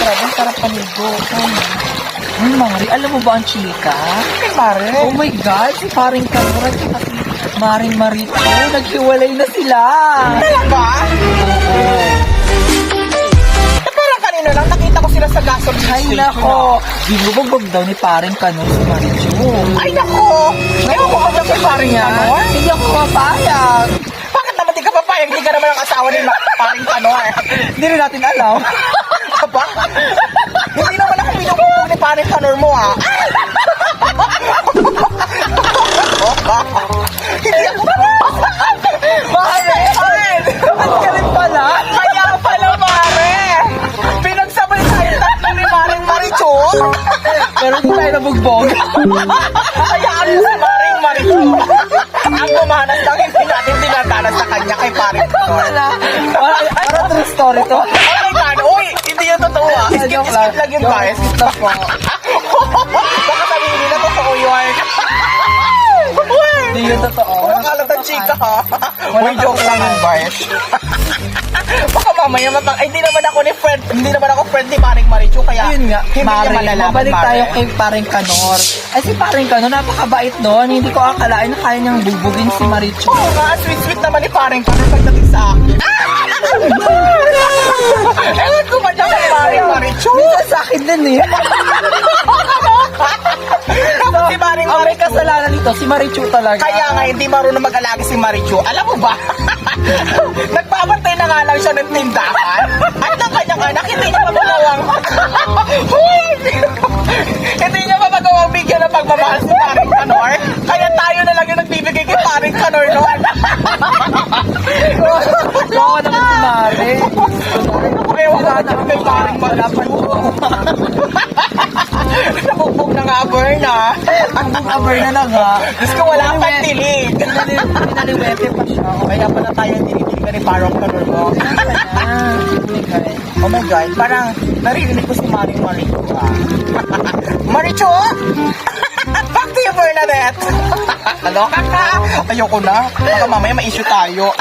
grabe, ang sarap panigo. Ay, Mari, alam mo ba ang chika? Ay, pare. Oh my God, si paring Kanor at saka si Maring Marito, naghiwalay na sila. Talaga? Parang kanina lang nakita ko sila sa gasoline Ay, station. nako. Binubugbog daw ni paring Kanor si Marito. Ay, nako. Ewan ko ba kay paring Niya, Kanor? hindi ako papayag. Bakit naman di ka papayag? Hindi ka naman ang asawa ni paring Kanor. Hindi rin natin alam. Aba? Hindi naman ako binubugbog ni paring Kanor mo, ha? Hindi ako Bakit? Ba't ka rin pala? Kaya pala, pare! Pinagsabay tayo tatlo ni Maring Maricho! Pero hindi tayo nabugbog. Hayaan mo si Maring Maricho! Ang gumanas lang hindi natin tinatanas sa kanya kay Paring Kanor. Wala. Para true story to. Oh my God! Uy! Hindi yun totoo, ah! Skip lang yun, guys! Stop po. Baka sabihin nila totoo yun! Hindi yun totoo. Walang kalatang chika, ha? Uy, joke lang yun, guys! Baka mamaya ay, hindi naman ako friend ni Maring Maricho, kaya Yun nga, hindi niya Mari, malalaman, mabalik Mare. tayo kay paring Kanor. Ay, si paring Kanor, napakabait doon. Hindi ko akalain na kaya niyang bubugin si Maricho. Oo nga, sweet-sweet naman ni Paring Kanor pagdating sa akin. Ewan ko ba niya kay Paring Maricho? Minsan sa akin din eh. Tapos si Paring Ang may Maricho. kasalanan nito, si Maricho talaga. Kaya nga, hindi marunong mag-alaga si Maricho. Alam mo ba? Nagbabantay na nga lang siya ng tindahan. At ng kanyang anak, hindi niya mapagawang... Hindi niya mapagawang bigyan ng pagmamahal si Paring Kanor. Kaya tayo na lang yung nagbibigay kay Paring Kanor noon. Oo naman si Mari. Ewan ko na kay Paring Maricho. Nabugbog na nga, Berna. Ang aber na lang ha. Diyos ko, wala pang dilig. Pinaliwete pa siya. Kaya pala tayo dinidiligan ni Parang Kanor mo. Kaya. Oh my God, parang naririnig ko si Maring Maricho. Maricho! Back to you, Bernadette! Ano ka ka? Ayoko na. Baka mamaya ma-issue tayo.